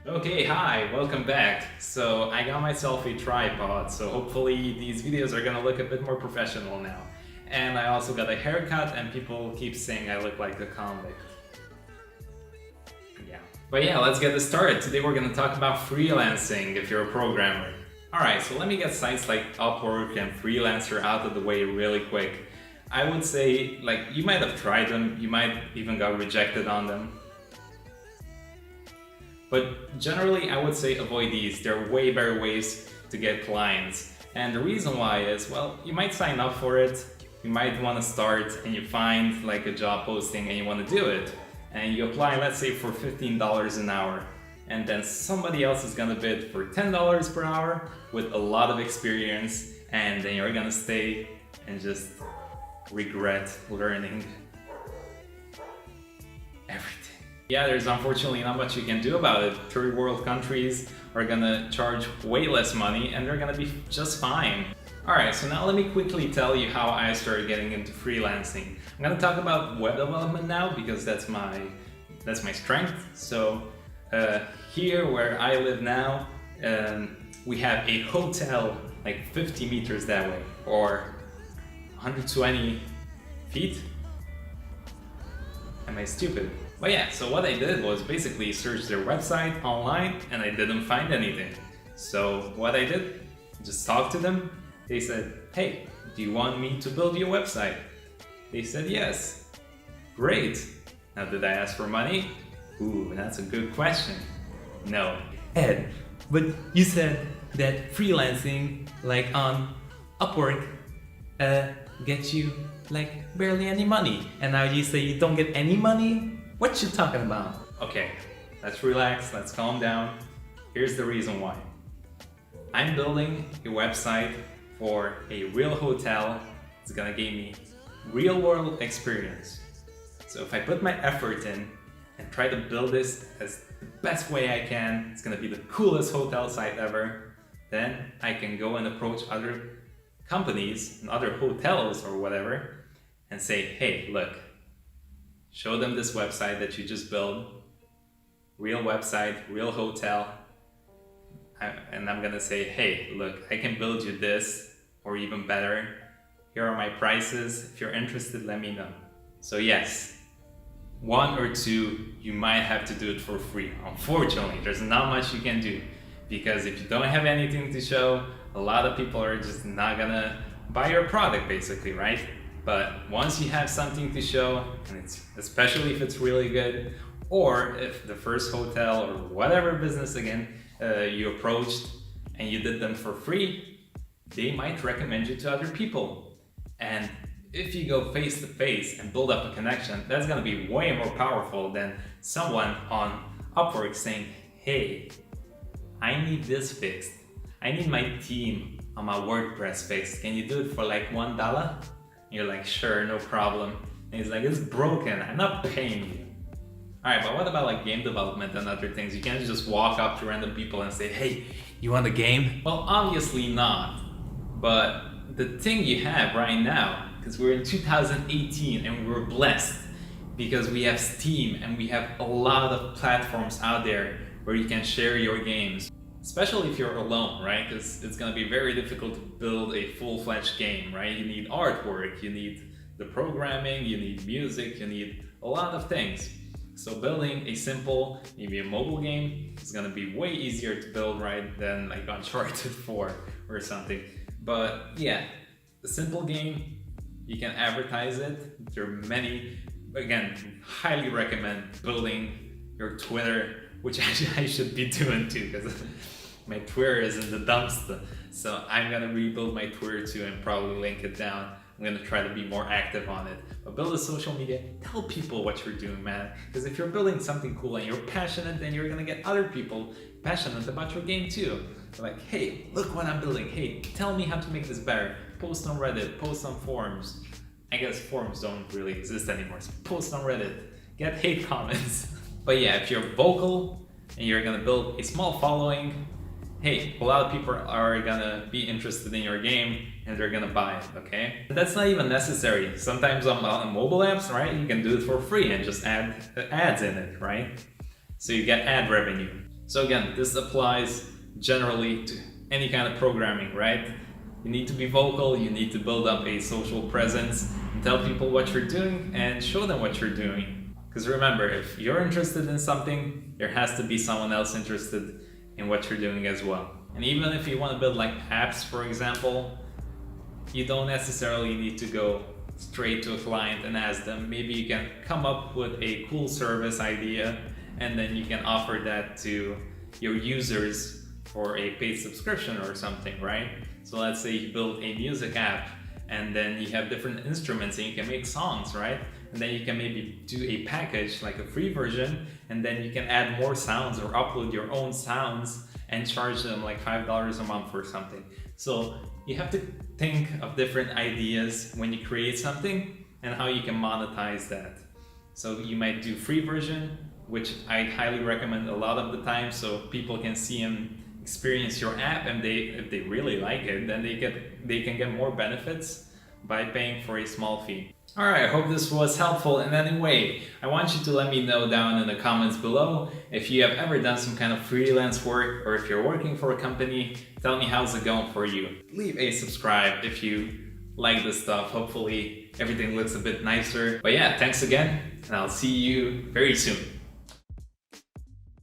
Okay, hi, welcome back. So I got myself a tripod, so hopefully these videos are gonna look a bit more professional now. And I also got a haircut and people keep saying I look like a convict. Yeah. But yeah, let's get this started. Today we're gonna talk about freelancing if you're a programmer. Alright, so let me get sites like Upwork and Freelancer out of the way really quick. I would say, like, you might have tried them, you might even got rejected on them. But generally, I would say avoid these. There are way better ways to get clients. And the reason why is, well, you might sign up for it, you might want to start and you find like a job posting and you want to do it. And you apply, let's say, for $15 an hour. And then somebody else is gonna bid for $10 per hour with a lot of experience. And then you're gonna stay and just regret learning everything. Yeah, there's unfortunately not much you can do about it. Third world countries are gonna charge way less money and they're gonna be just fine. Alright, so now let me quickly tell you how I started getting into freelancing. I'm gonna talk about web development now because that's my strength. So here where I live now, we have a hotel like 50 meters that way or 120 feet. Am I stupid? But yeah, so what I did was basically search their website online and I didn't find anything. So what I did, just talked to them. They said, hey, do you want me to build your website? They said yes. Great. Now did I ask for money? Ooh, that's a good question. No. Ed, but you said that freelancing, like on Upwork, gets you like barely any money, and now you say you don't get any money? What you talking about? Okay, let's relax, let's calm down. Here's the reason why. I'm building a website for a real hotel. It's gonna give me real world experience. So if I put my effort in and try to build this as the best way I can, it's gonna be the coolest hotel site ever, then I can go and approach other companies and other hotels or whatever and say, hey, look, show them this website that you just built, real website, real hotel, and I'm gonna say, hey, look, I can build you this or even better. Here are my prices. If you're interested, let me know. So yes, one or two, you might have to do it for free. Unfortunately, there's not much you can do because if you don't have anything to show, a lot of people are just not gonna buy your product basically, right? But once you have something to show, and it's, especially if it's really good, or if the first hotel or whatever business again you approached and you did them for free, they might recommend you to other people. And if you go face to face and build up a connection, that's gonna be way more powerful than someone on Upwork saying, hey, I need this fixed. I need my theme on my WordPress fixed. Can you do it for like $1? You're like, sure, no problem. And he's like, it's broken, I'm not paying you. Alright, but what about like game development and other things? You can't just walk up to random people and say, hey, you want a game? Well, obviously not. But the thing you have right now, because we're in 2018 and we're blessed because we have Steam and we have a lot of platforms out there where you can share your games. Especially if you're alone, right? Because it's gonna be very difficult to build a full-fledged game, right? You need artwork, you need the programming, you need music, you need a lot of things. So building a simple, maybe a mobile game is gonna be way easier to build, right? Than like Uncharted 4 or something. But yeah, a simple game, you can advertise it. There are many, again, highly recommend building your Twitter, which I should be doing too, because my Twitter is in the dumpster. So I'm gonna rebuild my Twitter too and probably link it down. I'm gonna try to be more active on it. But build a social media, tell people what you're doing, man. Because if you're building something cool and you're passionate, then you're gonna get other people passionate about your game too. They're like, hey, look what I'm building. Hey, tell me how to make this better. Post on Reddit, post on forums. I guess forums don't really exist anymore, so post on Reddit. Get hate comments. But yeah, if you're vocal and you're gonna build a small following, hey, a lot of people are gonna be interested in your game and they're gonna buy it, okay? But that's not even necessary. Sometimes on mobile apps, right, you can do it for free and just add ads in it, right? So you get ad revenue. So again, this applies generally to any kind of programming, right? You need to be vocal, you need to build up a social presence, and tell people what you're doing and show them what you're doing. Because remember, if you're interested in something, there has to be someone else interested in what you're doing as well. And even if you want to build like apps, for example, you don't necessarily need to go straight to a client and ask them. Maybe you can come up with a cool service idea and then you can offer that to your users for a paid subscription or something, right? So let's say you build a music app and then you have different instruments and you can make songs, right? And then you can maybe do a package like a free version, and then you can add more sounds or upload your own sounds and charge them like $5 a month or something. So you have to think of different ideas when you create something and how you can monetize that. So you might do free version, which I highly recommend a lot of the time, so people can see and experience your app, and if they really like it, then they can get more benefits by paying for a small fee. Alright, I hope this was helpful in any way. I want you to let me know down in the comments below if you have ever done some kind of freelance work, or if you're working for a company. Tell me how's it going for you. Leave a subscribe if you like this stuff. Hopefully everything looks a bit nicer. But yeah, thanks again, and I'll see you very soon.